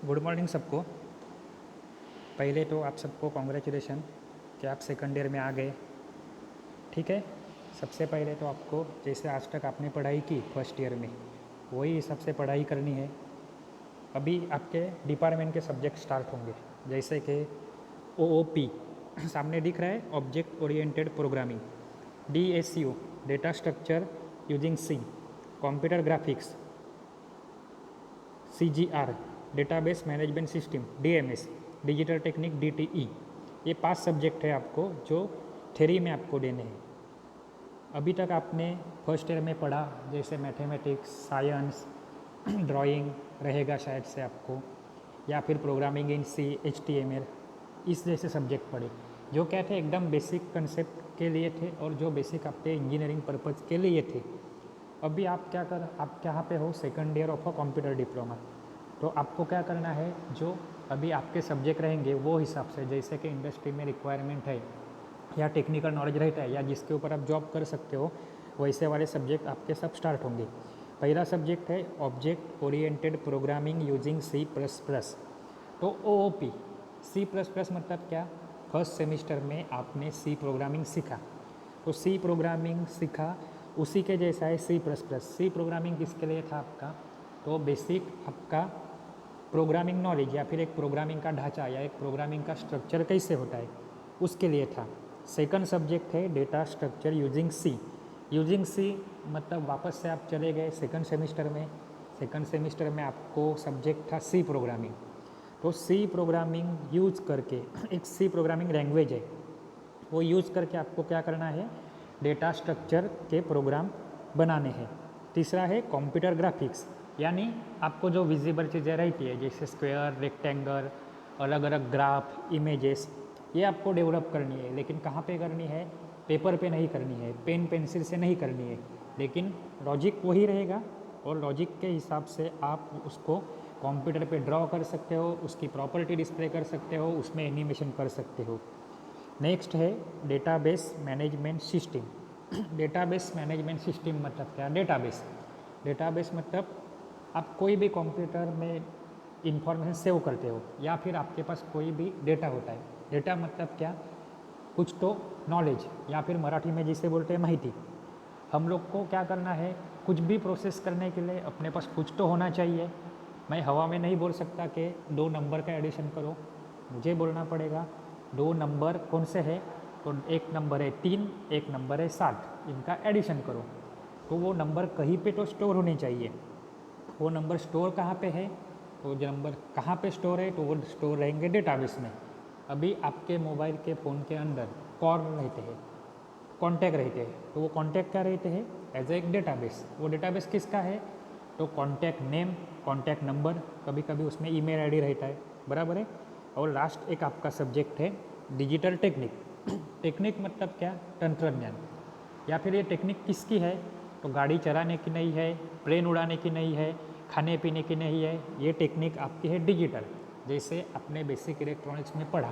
Good morning सबको। पहले तो आप सबको कॉन्ग्रेचुलेशन कि आप सेकंड ईयर में आ गए। ठीक है, सबसे पहले तो आपको जैसे आज तक आपने पढ़ाई की फर्स्ट ईयर में वही हिसाब से पढ़ाई करनी है। अभी आपके डिपार्टमेंट के सब्जेक्ट स्टार्ट होंगे, जैसे कि OOP सामने दिख रहा है, object oriented programming. DSU data structure using C, computer graphics. CGR database management system, DMS digital technique, DTE। ये 5 सब्जेक्ट है आपको जो थ्योरी में आपको देने हैं। अभी तक आपने फर्स्ट ईयर में पढ़ा जैसे मैथमेटिक्स, साइंस, ड्राइंग रहेगा शायद से आपको, या फिर प्रोग्रामिंग इन C, HTML, इस जैसे सब्जेक्ट पढ़े जो क्या थे एकदम बेसिक कंसेप्ट के लिए थे और जो बेसिक आपके इंजीनियरिंग पर्पज़ के लिए थे। अभी आप यहाँ पे हो second year of a computer diploma. तो आपको क्या करना है, जो अभी आपके सब्जेक्ट रहेंगे वो हिसाब से, जैसे कि इंडस्ट्री में रिक्वायरमेंट है या टेक्निकल नॉलेज रहता है या जिसके ऊपर आप जॉब कर सकते हो, वैसे वाले सब्जेक्ट आपके सब स्टार्ट होंगे। पहला सब्जेक्ट है object oriented programming using C++। तो OOP C++ मतलब क्या, फर्स्ट सेमिस्टर में आपने C प्रोग्रामिंग सीखा। तो C प्रोग्रामिंग सीखा, उसी के जैसा है C++। प्रोग्रामिंग किसके लिए था आपका, तो बेसिक आपका प्रोग्रामिंग नॉलेज या फिर एक प्रोग्रामिंग का ढांचा या एक प्रोग्रामिंग का स्ट्रक्चर कैसे होता है उसके लिए था। सेकंड सब्जेक्ट है data structure using C। Using C मतलब वापस से आप चले गए सेकंड सेमिस्टर में। सेकंड सेमिस्टर में आपको सब्जेक्ट था C प्रोग्रामिंग। तो C प्रोग्रामिंग यूज करके एक C प्रोग्रामिंग लैंग्वेज है, वो यूज़ करके आपको क्या करना है, डेटा स्ट्रक्चर के प्रोग्राम बनाने हैं। तीसरा है कंप्यूटर ग्राफिक्स, यानी आपको जो विजिबल चीज़ें रहती है जैसे स्क्वायर, रेक्टेंगल, अलग अलग ग्राफ, इमेजेस, ये आपको डेवलप करनी है। लेकिन कहाँ पे करनी है, पेपर पे नहीं करनी है, पेन पेंसिल से नहीं करनी है, लेकिन लॉजिक वही रहेगा और लॉजिक के हिसाब से आप उसको कंप्यूटर पे ड्रॉ कर सकते हो, उसकी प्रॉपर्टी डिस्प्ले कर सकते हो, उसमें एनिमेशन कर सकते हो। नेक्स्ट है database management system. Database management system मतलब क्या, डेटाबेस। डेटाबेस मतलब आप कोई भी कंप्यूटर में इंफॉर्मेशन सेव करते हो या फिर आपके पास कोई भी डेटा होता है। डेटा मतलब क्या, कुछ तो नॉलेज या फिर मराठी में जिसे बोलते हैं माहिती। हम लोग को क्या करना है, कुछ भी प्रोसेस करने के लिए अपने पास कुछ तो होना चाहिए। मैं हवा में नहीं बोल सकता कि 2 नंबर का एडिशन करो, मुझे बोलना पड़ेगा 2 नंबर कौन से है, तो एक नंबर है 3, एक नंबर है 7, इनका एडिशन करो। तो वो नंबर कहीं पे तो स्टोर होने चाहिए। वो नंबर स्टोर कहाँ पे है, तो जो नंबर कहाँ पे स्टोर है, तो वो स्टोर रहेंगे डेटाबेस में। अभी आपके मोबाइल के फ़ोन के अंदर कॉल रहते हैं, कॉन्टैक्ट रहते हैं, तो वो कॉन्टैक्ट क्या रहते हैं, एज एक डेटाबेस। वो डेटाबेस किसका है, तो कॉन्टैक्ट नेम, कॉन्टैक्ट नंबर, कभी कभी उसमें ईमेल आईडी रहता है, बराबर है। और लास्ट एक आपका सब्जेक्ट है डिजिटल टेक्निक। टेक्निक मतलब क्या, तंत्रज्ञान। या फिर ये टेक्निक किसकी है, तो गाड़ी चलाने की नहीं है, प्लेन उड़ाने की नहीं है, खाने पीने की नहीं है, ये टेक्निक आपकी है डिजिटल। जैसे आपने बेसिक इलेक्ट्रॉनिक्स में पढ़ा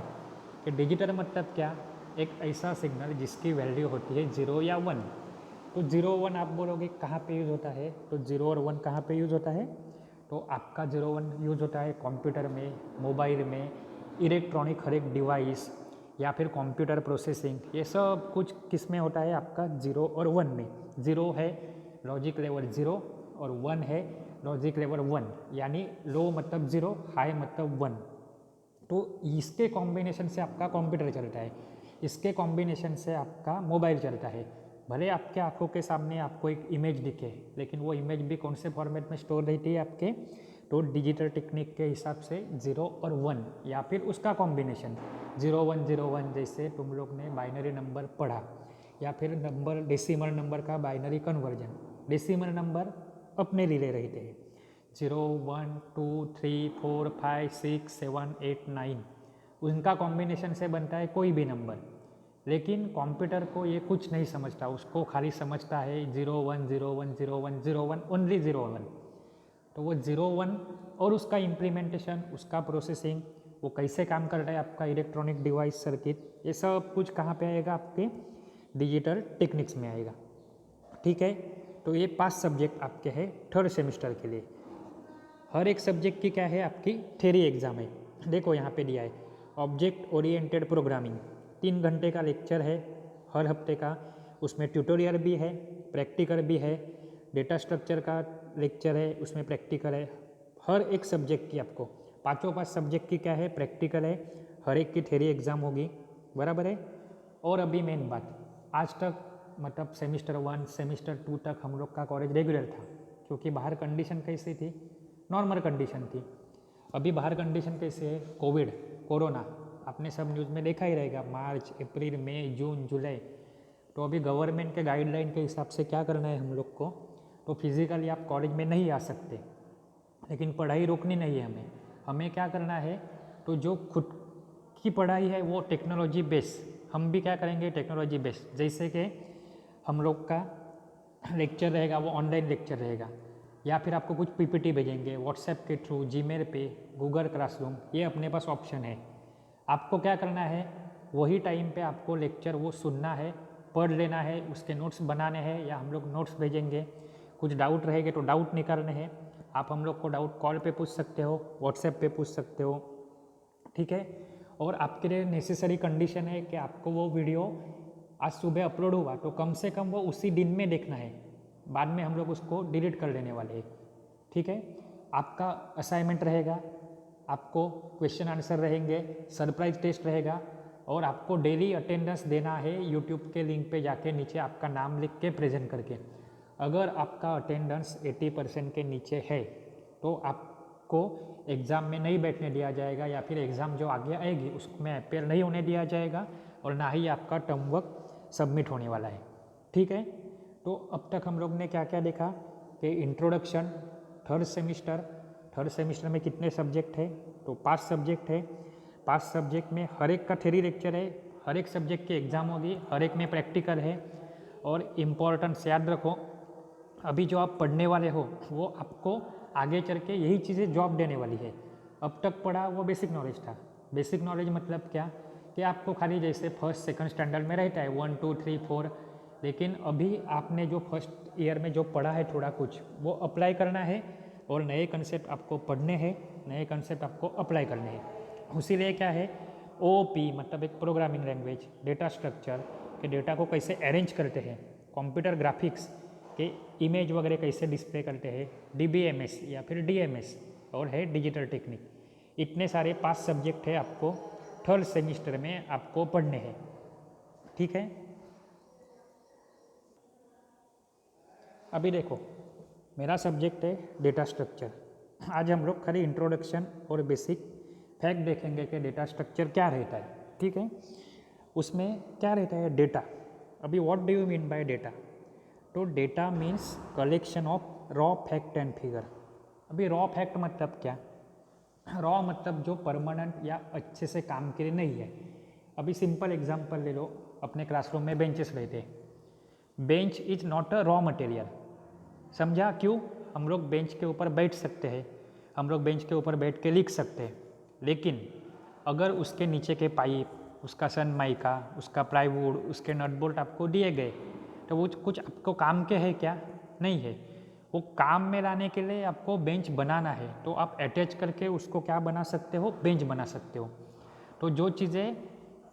कि डिजिटल मतलब क्या, एक ऐसा सिग्नल जिसकी वैल्यू होती है 0 या 1। तो 0 1 आप बोलोगे कहाँ पे यूज़ होता है, तो 0 और 1 कहाँ पे यूज़ होता है, तो आपका 0 1 यूज़ होता है कंप्यूटर में, मोबाइल में, इलेक्ट्रॉनिक हर एक डिवाइस या फिर कंप्यूटर प्रोसेसिंग, ये सब कुछ किस में होता है आपका 0 और 1 में। 0 है लॉजिक लेवल 0 और 1 है लॉजिक लेवल 1, यानी लो मतलब 0, हाई मतलब 1। तो इसके कॉम्बिनेशन से आपका कंप्यूटर चलता है, इसके कॉम्बिनेशन से आपका मोबाइल चलता है। भले आपके आंखों के सामने आपको एक इमेज दिखे, लेकिन वो इमेज भी कौन से फॉर्मेट में स्टोर रहती है आपके, तो डिजिटल टेक्निक के हिसाब से 0 और 1 या फिर उसका कॉम्बिनेशन 0 1 0 1, जैसे तुम लोग ने बाइनरी नंबर पढ़ा, या फिर नंबर डेसिमल नंबर का बाइनरी कन्वर्जन। डेसिमल नंबर अपने लिए रहते हैं 0 1 2 3 4 5 6 7 8 9, उनका कॉम्बिनेशन से बनता है कोई भी नंबर। लेकिन कंप्यूटर को ये कुछ नहीं समझता, उसको खाली समझता है 0 1 0 1 0 1 0 1, ओनली 0 1। तो वो 0 1 और उसका इम्प्लीमेंटेशन, उसका प्रोसेसिंग, वो कैसे काम कर रहा है आपका इलेक्ट्रॉनिक डिवाइस सर्किट, ये सब कुछ कहाँ पे आएगा, आपके डिजिटल टेक्निक्स में आएगा। ठीक है, तो ये 5 सब्जेक्ट आपके हैं थर्ड सेमिस्टर के लिए। हर एक सब्जेक्ट की क्या है आपकी थ्योरी एग्ज़ाम है। देखो यहाँ पे दिया है ऑब्जेक्ट ओरिएंटेड प्रोग्रामिंग, 3 घंटे का लेक्चर है हर हफ्ते का, उसमें ट्यूटोरियल भी है, प्रैक्टिकल भी है, डेटा स्ट्रक्चर का लेक्चर है, उसमें प्रैक्टिकल है। हर एक सब्जेक्ट की आपको पाँचों 5 सब्जेक्ट की क्या है प्रैक्टिकल है, हर एक की थ्योरी एग्ज़ाम होगी, बराबर है। और अभी मेन बात, आज तक मतलब सेमिस्टर 1 सेमिस्टर 2 तक हम लोग का कॉलेज रेगुलर था, क्योंकि बाहर कंडीशन कैसी थी, नॉर्मल कंडीशन थी। अभी बाहर कंडीशन कैसे है, कोविड कोरोना, आपने सब न्यूज़ में देखा ही रहेगा, मार्च अप्रैल मई जून जुलाई। तो अभी गवर्नमेंट के गाइडलाइन के हिसाब से क्या करना है हम लोग को, तो फिज़िकली आप कॉलेज में नहीं आ सकते, लेकिन पढ़ाई रोकनी नहीं है हमें। हमें क्या करना है, तो जो खुद की पढ़ाई है वो टेक्नोलॉजी बेस, हम भी क्या करेंगे टेक्नोलॉजी बेस। जैसे कि हम लोग का लेक्चर रहेगा वो ऑनलाइन लेक्चर रहेगा, या फिर आपको कुछ पीपीटी भेजेंगे व्हाट्सएप के थ्रू, जीमेल पे, गूगल क्लासरूम, ये अपने पास ऑप्शन है। आपको क्या करना है, वही टाइम पे आपको लेक्चर वो सुनना है, पढ़ लेना है, उसके नोट्स बनाने हैं, या हम लोग नोट्स भेजेंगे, कुछ डाउट रहेंगे तो डाउट निकालने हैं। आप हम लोग को डाउट कॉल पे पूछ सकते हो, व्हाट्सएप पे पूछ सकते हो, ठीक है। और आपके लिए नेसेसरी कंडीशन है कि आपको वो वीडियो आज सुबह अपलोड हुआ तो कम से कम वो उसी दिन में देखना है, बाद में हम लोग उसको डिलीट कर देने वाले हैं, ठीक है। आपका असाइनमेंट रहेगा, आपको क्वेश्चन आंसर रहेंगे, सरप्राइज टेस्ट रहेगा, और आपको डेली अटेंडेंस देना है यूट्यूब के लिंक पे जाके नीचे आपका नाम लिख के प्रेजेंट करके। अगर आपका अटेंडेंस 80% के नीचे है तो आपको एग्ज़ाम में नहीं बैठने दिया जाएगा, या फिर एग्ज़ाम जो आगे आएगी उसमें अपेयर नहीं होने दिया जाएगा, और ना ही आपका टर्म वर्क सबमिट होने वाला है, ठीक है। तो अब तक हम लोग ने क्या क्या देखा कि इंट्रोडक्शन, थर्ड सेमिस्टर में कितने सब्जेक्ट है, तो 5 सब्जेक्ट है। 5 सब्जेक्ट में हर एक का थ्योरी लेक्चर है, हर एक सब्जेक्ट की एग्ज़ाम होगी, हर एक में प्रैक्टिकल है। और इम्पॉर्टेंस याद रखो, अभी जो आप पढ़ने वाले हो वो आपको आगे चल के यही चीज़ें जॉब देने वाली है। अब तक पढ़ा वो बेसिक नॉलेज था। बेसिक नॉलेज मतलब क्या, कि आपको खाली जैसे फर्स्ट सेकंड स्टैंडर्ड में रहता है 1 2 3 4, लेकिन अभी आपने जो फर्स्ट ईयर में जो पढ़ा है थोड़ा कुछ वो अप्लाई करना है, और नए कंसेप्ट आपको पढ़ने हैं, नए कंसेप्ट आपको अप्लाई करने हैं। उसीलिए क्या है, ओपी मतलब एक प्रोग्रामिंग लैंग्वेज, डेटा स्ट्रक्चर के डेटा को कैसे अरेंज करते हैं, कंप्यूटर ग्राफिक्स के इमेज वगैरह कैसे डिस्प्ले करते हैं, डीबीएमएस या फिर डीएमएस, और है डिजिटल टेक्निक। इतने सारे 5 सब्जेक्ट है आपको थर्ड सेमिस्टर में आपको पढ़ने हैं, ठीक है। अभी देखो मेरा सब्जेक्ट है डेटा स्ट्रक्चर। आज हम लोग खाली इंट्रोडक्शन और बेसिक फैक्ट देखेंगे कि डेटा स्ट्रक्चर क्या रहता है, ठीक है। उसमें क्या रहता है डेटा। अभी what do you mean by data, तो data means collection of raw fact and figure. अभी रॉ फैक्ट मतलब क्या, रॉ मतलब जो परमानेंट या अच्छे से काम के लिए नहीं है। अभी सिंपल एग्जांपल ले लो, अपने क्लासरूम में बेंचेस रहते हैं, bench is not a raw material, समझा क्यों, हम लोग बेंच के ऊपर बैठ सकते हैं, हम लोग बेंच के ऊपर बैठ के लिख सकते हैं, लेकिन अगर उसके नीचे के पाइप, उसका सनमाइका, उसका प्लाईवुड, उसके नट बोल्ट आपको दिए गए, तो वो कुछ आपको काम के है क्या, नहीं है। वो काम में लाने के लिए आपको बेंच बनाना है, तो आप अटैच करके उसको क्या बना सकते हो, बेंच बना सकते हो। तो जो चीज़ें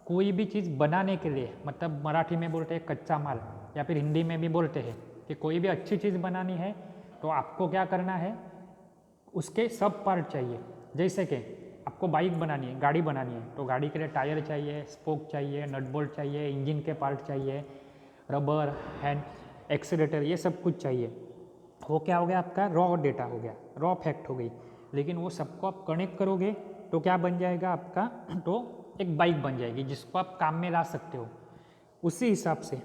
कोई भी चीज़ बनाने के लिए, मतलब मराठी में बोलते हैं कच्चा माल, या फिर हिंदी में भी बोलते हैं कि कोई भी अच्छी चीज़ बनानी है तो आपको क्या करना है, उसके सब पार्ट चाहिए। जैसे कि आपको बाइक बनानी है, गाड़ी बनानी है, तो गाड़ी के लिए टायर चाहिए, स्पोक चाहिए, नट बोल्ट चाहिए, इंजन के पार्ट चाहिए, रबर, हैंड, एक्सीलेटर, ये सब कुछ चाहिए। वो क्या हो गया, आपका रॉ डेटा हो गया, रॉ फैक्ट हो गई। लेकिन वो सबको आप कनेक्ट करोगे तो क्या बन जाएगा आपका, तो एक बाइक बन जाएगी जिसको आप काम में ला सकते हो। उसी हिसाब से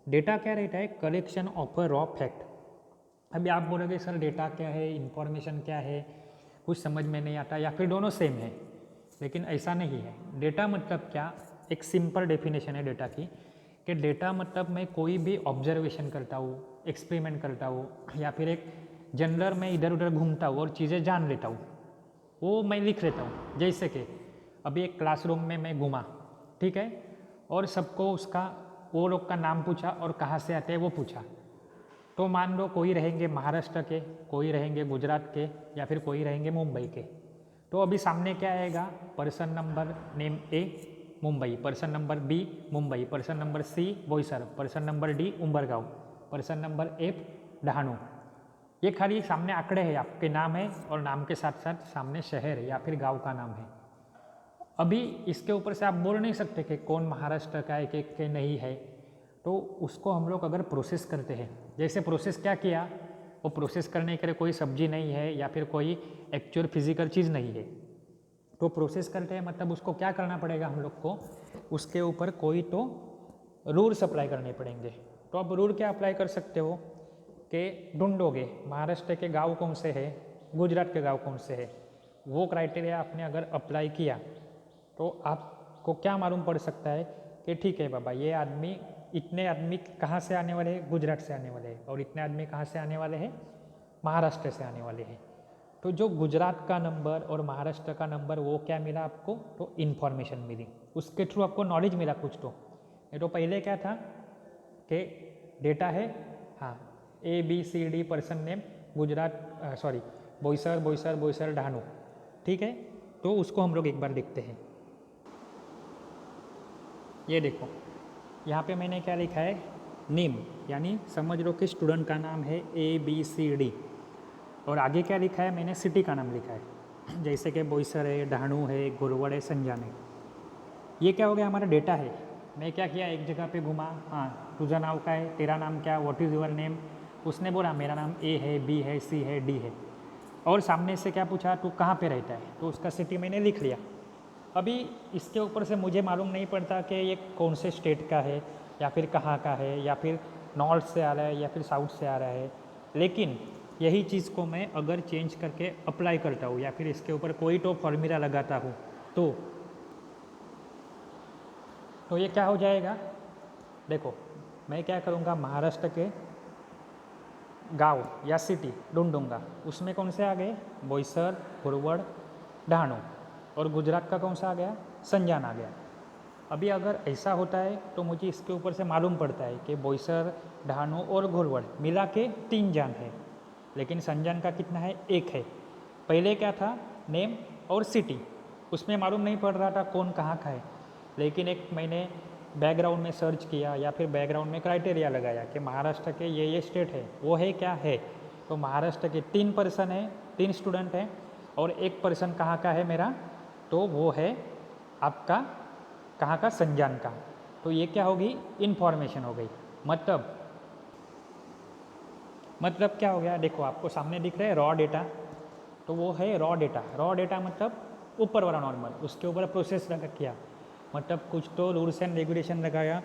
डेटा क्या रहता है, collection of a raw fact. अभी आप बोलोगे सर डेटा क्या है, इंफॉर्मेशन क्या है, कुछ समझ में नहीं आता, या फिर दोनों सेम है, लेकिन ऐसा नहीं है। डेटा मतलब क्या, एक सिंपल डेफिनेशन है डेटा की, कि डेटा मतलब मैं कोई भी ऑब्जर्वेशन करता हूँ, एक्सपेरिमेंट करता हूँ, या फिर एक जनरल में इधर उधर घूमता हूँ और चीज़ें जान लेता हूँ, वो मैं लिख लेता हूँ। जैसे कि अभी एक क्लासरूम में मैं घूमा, ठीक है, और सबको उसका वो लोग का नाम पूछा और कहाँ से आते हैं वो पूछा, तो मान लो कोई रहेंगे महाराष्ट्र के, कोई रहेंगे गुजरात के, या फिर कोई रहेंगे मुंबई के। तो अभी सामने क्या आएगा, person number name A Mumbai, person number B Mumbai, person number C Boisar, person number D Umbargaon, person number F Dahanu. ये खाली सामने आंकड़े हैं, आपके नाम है और नाम के साथ साथ सामने शहर या फिर गांव का नाम है। अभी इसके ऊपर से आप बोल नहीं सकते कि कौन महाराष्ट्र का है कि नहीं है। तो उसको हम लोग अगर प्रोसेस करते हैं, जैसे प्रोसेस क्या किया, वो प्रोसेस करने के लिए कोई सब्जी नहीं है या फिर कोई एक्चुअल फिजिकल चीज़ नहीं है। तो प्रोसेस करते हैं मतलब उसको क्या करना पड़ेगा हम लोग को, उसके ऊपर कोई तो रूल्स अप्लाई करने पड़ेंगे। तो अब रूल क्या अप्लाई कर सकते हो कि ढूंढोगे महाराष्ट्र के गांव कौन से है, गुजरात के गांव कौन से है। वो क्राइटेरिया आपने अगर अप्लाई किया तो आपको क्या मालूम पड़ सकता है कि ठीक है बाबा, ये आदमी, इतने आदमी कहाँ से आने वाले हैं, गुजरात से आने वाले हैं, और इतने आदमी कहाँ से आने वाले हैं, महाराष्ट्र से आने वाले हैं। तो जो गुजरात का नंबर और महाराष्ट्र का नंबर वो क्या मिला आपको, तो इन्फॉर्मेशन मिली, उसके थ्रू आपको नॉलेज मिला कुछ। तो ये तो पहले क्या था कि डेटा है, हाँ ABCD person name Gujarat, sorry Boisar Boisar Boisar Dahanu, ठीक है। तो उसको हम लोग एक बार देखते हैं। ये देखो यहाँ पे मैंने क्या लिखा है, नेम, यानी समझ लो कि स्टूडेंट का नाम है ABCD, और आगे क्या लिखा है, मैंने सिटी का नाम लिखा है, जैसे कि बोईसर है, डहाणू है, गुरवड़ है, संजान है। ये क्या हो गया, हमारा डेटा है। मैं क्या किया, एक जगह पे घुमा, हाँ तुझा नाम क्या है, तेरा नाम क्या, व्हाट इज़ योर नेम। उसने बोला मेरा नाम A है, B है, C है, D है। और सामने से क्या पूछा, तू कहाँ पे रहता है, तो उसका सिटी मैंने लिख लिया। अभी इसके ऊपर से मुझे मालूम नहीं पड़ता कि ये कौन से स्टेट का है या फिर कहाँ का है, या फिर नॉर्थ से आ रहा है या फिर साउथ से आ रहा है। लेकिन यही चीज़ को मैं अगर चेंज करके अप्लाई करता हूँ या फिर इसके ऊपर कोई तो फॉर्मूला लगाता हूँ तो ये क्या हो जाएगा। देखो मैं क्या करूँगा, महाराष्ट्र के गांव या सिटी ढूंढूंगा, उसमें कौन से आ गए, बोईसर, गुरवड़, डहाणू, और गुजरात का कौन सा आ गया, संजान आ गया। अभी अगर ऐसा होता है तो मुझे इसके ऊपर से मालूम पड़ता है कि बोईसर, डहाणू और गुरवड़ मिला के 3 जान है, लेकिन संजान का कितना है, 1 है। पहले क्या था, नेम और सिटी, उसमें मालूम नहीं पड़ रहा था कौन कहाँ का है। लेकिन एक मैंने बैकग्राउंड में सर्च किया या फिर बैकग्राउंड में क्राइटेरिया लगाया कि महाराष्ट्र के ये स्टेट है, वो है क्या है। तो महाराष्ट्र के 3 पर्सन है, 3 स्टूडेंट हैं, और 1 पर्सन कहाँ का है मेरा, तो वो है आपका कहाँ का, संजान का। तो ये क्या होगी, इन्फॉर्मेशन हो गई। मतलब क्या हो गया, देखो आपको सामने दिख रहा है रॉ डेटा, तो वो है रॉ डेटा। रॉ डेटा मतलब ऊपर वाला नॉर्मल, उसके ऊपर प्रोसेस किया, मतलब कुछ तो रूल्स एंड रेगुलेशन लगाया,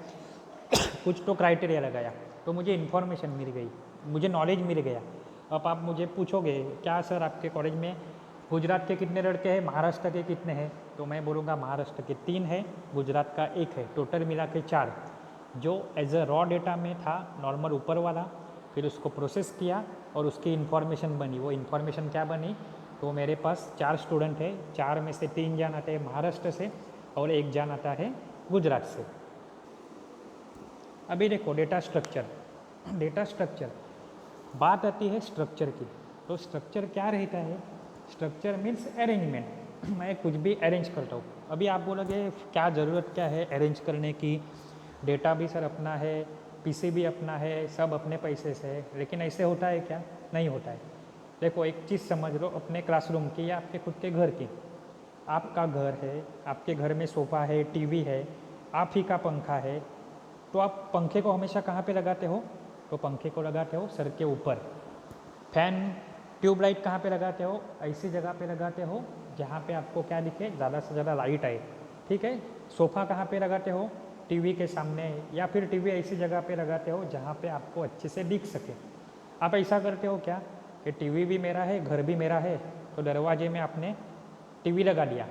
कुछ तो क्राइटेरिया लगाया, तो मुझे इन्फॉर्मेशन मिल गई, मुझे नॉलेज मिल गया। अब आप मुझे पूछोगे क्या सर आपके कॉलेज में गुजरात के कितने लड़के हैं, महाराष्ट्र के कितने हैं, तो मैं बोलूँगा महाराष्ट्र के 3 है, गुजरात का 1 है, टोटल मिला के 4। जो एज अ रॉ डेटा में था नॉर्मल ऊपर वाला, फिर उसको प्रोसेस किया और उसकी इन्फॉर्मेशन बनी। वो इन्फॉर्मेशन क्या बनी, तो मेरे पास 4 स्टूडेंट है, 4 में से 3 जान आते हैं महाराष्ट्र से और 1 जान आता है गुजरात से। अभी देखो डेटा स्ट्रक्चर, बात आती है स्ट्रक्चर की। तो स्ट्रक्चर क्या रहता है, स्ट्रक्चर मीन्स अरेंजमेंट। मैं कुछ भी अरेंज करता हूँ। अभी आप बोलोगे क्या ज़रूरत क्या है अरेंज करने की, डेटा भी सर अपना है, पीसी भी अपना है, सब अपने पैसे से है, लेकिन ऐसे होता है क्या, नहीं होता है। देखो एक चीज़ समझ लो, अपने क्लासरूम की या आपके खुद के घर की, आपका घर है, आपके घर में सोफ़ा है, टीवी है, आप ही का पंखा है, तो आप पंखे को हमेशा कहाँ पे लगाते हो, तो पंखे को लगाते हो सर के ऊपर। फैन, ट्यूबलाइट कहाँ पे लगाते हो, ऐसी जगह पे लगाते हो जहाँ पे आपको क्या दिखे, ज़्यादा से ज़्यादा लाइट आए, ठीक है। सोफ़ा कहाँ पे लगाते हो, टीवी के सामने, या फिर टीवी ऐसी जगह पे लगाते हो जहाँ पे आपको अच्छे से दिख सके। आप ऐसा करते हो क्या कि टीवी भी मेरा है, घर भी मेरा है, तो दरवाजे में आपने टीवी लगा दिया,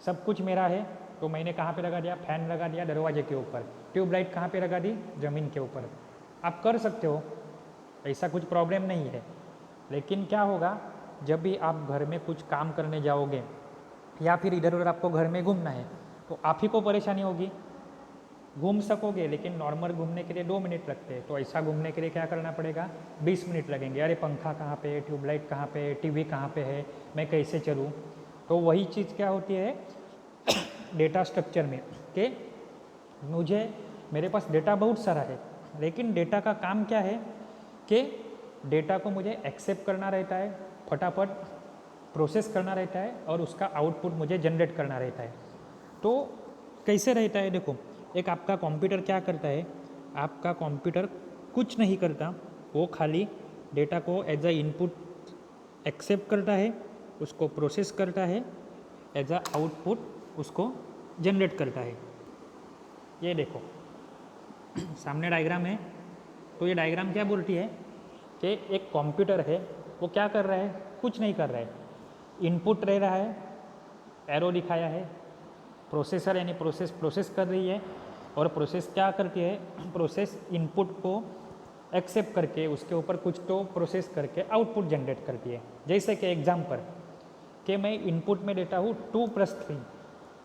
सब कुछ मेरा है, तो मैंने कहाँ पे लगा दिया, फैन लगा दिया दरवाजे के ऊपर, ट्यूबलाइट कहाँ पे लगा दी, ज़मीन के ऊपर। आप कर सकते हो, ऐसा कुछ प्रॉब्लम नहीं है। लेकिन क्या होगा, जब भी आप घर में कुछ काम करने जाओगे या फिर इधर उधर आपको घर में घूमना है, तो आप ही को परेशानी होगी, घूम सकोगे, लेकिन नॉर्मल घूमने के लिए 2 मिनट लगते हैं, तो ऐसा घूमने के लिए क्या करना पड़ेगा, 20 मिनट लगेंगे। अरे पंखा कहाँ पे है, ट्यूबलाइट कहाँ पे है, टीवी कहाँ पे है, मैं कैसे चलूँ। तो वही चीज़ क्या होती है डेटा स्ट्रक्चर में, कि मुझे मेरे पास डेटा बहुत सारा है, लेकिन डेटा का काम क्या है कि डेटा को मुझे एक्सेप्ट करना रहता है, फटाफट प्रोसेस करना रहता है, और उसका आउटपुट मुझे जनरेट करना रहता है। तो कैसे रहता है, देखो एक आपका कंप्यूटर क्या करता है, आपका कंप्यूटर कुछ नहीं करता, वो खाली डेटा को एज अ इनपुट एक्सेप्ट करता है, उसको प्रोसेस करता है, एज अ आउटपुट उसको जनरेट करता है। ये देखो सामने डायग्राम है, तो ये डायग्राम क्या बोलती है कि एक कंप्यूटर है, वो क्या कर रहा है, कुछ नहीं कर रहा है, इनपुट रह रहा है, एरो दिखाया है, प्रोसेसर यानी प्रोसेस कर रही है, और प्रोसेस क्या करती है, प्रोसेस इनपुट को एक्सेप्ट करके उसके ऊपर कुछ तो प्रोसेस करके आउटपुट जनरेट करती है। जैसे कि एग्जाम्पल कि मैं इनपुट में देता हूँ 2+3,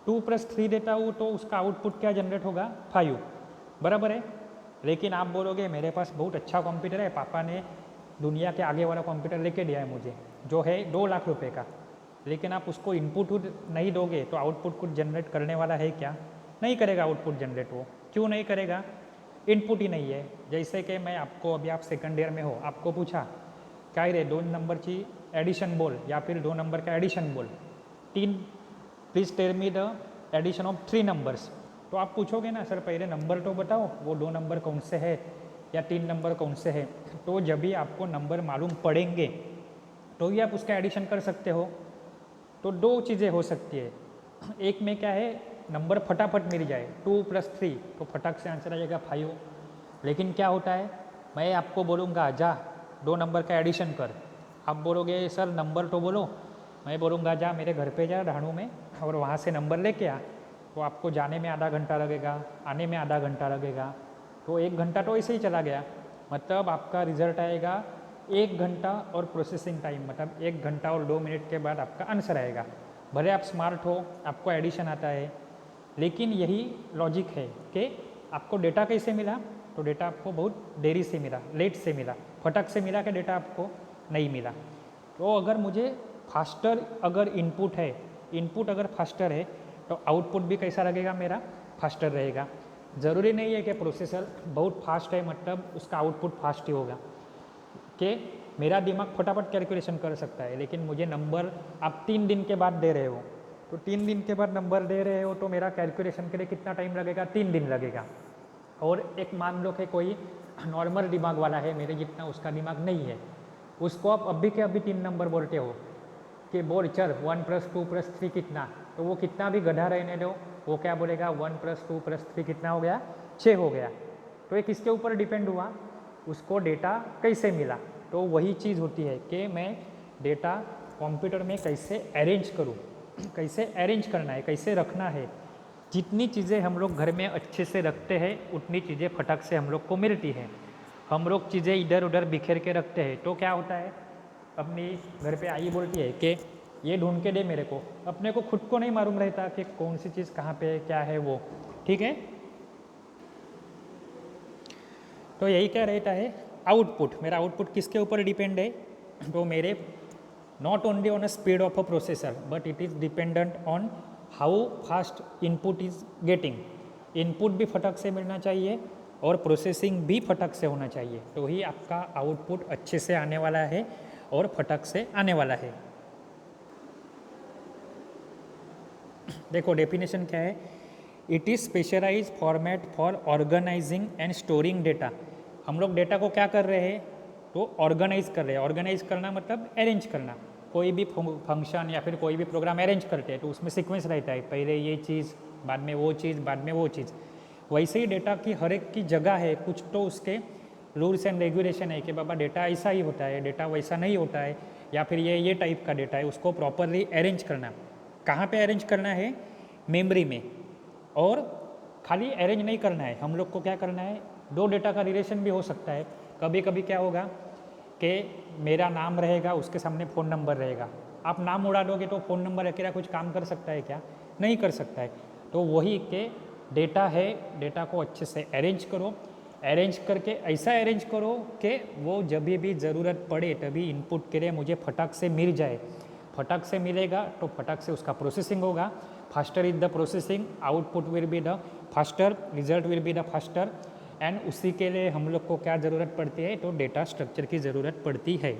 2+3 देता हूँ, तो उसका आउटपुट क्या जनरेट होगा, 5, बराबर है। लेकिन आप बोलोगे मेरे पास बहुत अच्छा कंप्यूटर है, पापा ने दुनिया के आगे वाला कंप्यूटर लेके दिया है मुझे, जो है 2 लाख रुपए का, लेकिन आप उसको इनपुट नहीं दोगे तो आउटपुट कुछ जनरेट करने वाला है क्या, नहीं करेगा आउटपुट जनरेट। वो क्यों नहीं करेगा, इनपुट ही नहीं है। जैसे कि मैं आपको, अभी आप सेकंड ईयर में हो, आपको पूछा काय रे 2 नंबरची एडिशन बोल, या फिर 2 नंबर का एडिशन बोल, 3 please tell me the addition of 3 numbers. तो आप पूछोगे ना सर पहले नंबर तो बताओ, वो 2 नंबर कौन से है या 3 नंबर कौन से है। तो जब भी आपको नंबर मालूम पड़ेंगे तो ही आप उसका एडिशन कर सकते हो। तो 2 चीज़ें हो सकती है, एक में क्या है, नंबर फटाफट मिल जाए, 2+3 तो फटाक से आंसर आ जाएगा 5। लेकिन क्या होता है, मैं आपको बोलूँगा जा 2 नंबर का एडिशन कर, आप बोलोगे सर नंबर तो बोलो, मैं बोलूँगा जा मेरे घर पे जा ढाणू में और वहाँ से नंबर लेके आ, तो आपको जाने में आधा घंटा लगेगा, आने में आधा घंटा लगेगा, तो 1 घंटा तो ऐसे ही चला गया। मतलब आपका रिजल्ट आएगा 1 घंटा और प्रोसेसिंग टाइम, मतलब 1 घंटा और 2 मिनट के बाद आपका आंसर आएगा। भले आप स्मार्ट हो, आपको एडिशन आता है, लेकिन यही लॉजिक है कि आपको डेटा कैसे मिला, तो डेटा आपको बहुत देरी से मिला, लेट से मिला, फटक से मिला कि डेटा आपको नहीं मिला। तो अगर मुझे फास्टर अगर इनपुट है, इनपुट अगर फास्टर है तो आउटपुट भी कैसा लगेगा, मेरा फास्टर रहेगा। ज़रूरी नहीं है कि प्रोसेसर बहुत फास्ट है मतलब उसका आउटपुट फास्ट ही होगा, कि मेरा दिमाग फटाफट कैलकुलेशन कर सकता है, लेकिन मुझे नंबर आप 3 दिन के बाद दे रहे हो, तो 3 दिन के बाद नंबर दे रहे हो तो मेरा कैलकुलेशन के लिए कितना टाइम लगेगा, 3 दिन लगेगा। और एक मान लो कि कोई नॉर्मल दिमाग वाला है, मेरे जितना उसका दिमाग नहीं है, उसको आप अभी के अभी 3 नंबर बोलते हो कि बोल चल 1+2+3 कितना, तो वो कितना भी गधा रहने दो, वो क्या बोलेगा 1+2+3 कितना हो गया, 6 हो गया। तो ये किसके ऊपर डिपेंड हुआ, उसको डेटा कैसे मिला। तो वही चीज़ होती है कि मैं डेटा कंप्यूटर में कैसे अरेंज करूँ, कैसे अरेंज करना है, कैसे रखना है। जितनी चीज़ें हम लोग घर में अच्छे से रखते हैं उतनी चीज़ें फटक से हम लोग को मिलती हैं। हम लोग चीज़ें इधर उधर बिखेर के रखते हैं तो क्या होता है, अपनी घर पे आई बोलती है कि ये ढूंढ के दे मेरे को, अपने को खुद को नहीं मालूम रहता कि कौन सी चीज़ कहाँ पे क्या है वो, ठीक है। तो यही क्या रहता है, आउटपुट, मेरा आउटपुट किसके ऊपर डिपेंड है, तो मेरे not only on a speed of a processor but it is dependent on how fast input is getting. Input भी फटक से मिलना चाहिए और प्रोसेसिंग भी फटक से होना चाहिए, तो ही आपका आउटपुट अच्छे से आने वाला है और फटक से आने वाला है। देखो डेफिनेशन क्या है, it is specialise format for organising and storing data. हम लोग डेटा को क्या कर रहे हैं, तो ऑर्गेनाइज कर रहे हैं। ऑर्गेनाइज करना मतलब अरेंज करना, कोई भी फंक्शन या फिर कोई भी प्रोग्राम अरेंज करते हैं तो उसमें सीक्वेंस रहता है, पहले ये चीज़, बाद में वो चीज़, बाद में वो चीज़। वैसे ही डेटा की हर एक की जगह है, कुछ तो उसके रूल्स एंड रेगुलेशन है कि बाबा डेटा ऐसा ही होता है, डेटा वैसा नहीं होता है, या फिर ये टाइप का डेटा है, उसको प्रॉपरली अरेंज करना। कहाँ पे अरेंज करना है, मेमोरी में। और खाली अरेंज नहीं करना है, हम लोग को क्या करना है, 2 डेटा का रिलेशन भी हो सकता है। कभी कभी क्या होगा कि मेरा नाम रहेगा, उसके सामने फ़ोन नंबर रहेगा, आप नाम उड़ा दोगे तो फ़ोन नंबर अकेला कुछ काम कर सकता है क्या, नहीं कर सकता है। तो वही के डेटा है, डेटा को अच्छे से अरेंज करो, अरेंज करके ऐसा अरेंज करो कि वो जब भी ज़रूरत पड़े तभी इनपुट के लिए मुझे फटाक से मिल जाए। फटाक से मिलेगा तो फटाक से उसका प्रोसेसिंग होगा, faster is the processing, output will be the faster, result will be the faster. And उसी के लिए हम लोग को क्या ज़रूरत पड़ती है, तो डेटा स्ट्रक्चर की ज़रूरत पड़ती है।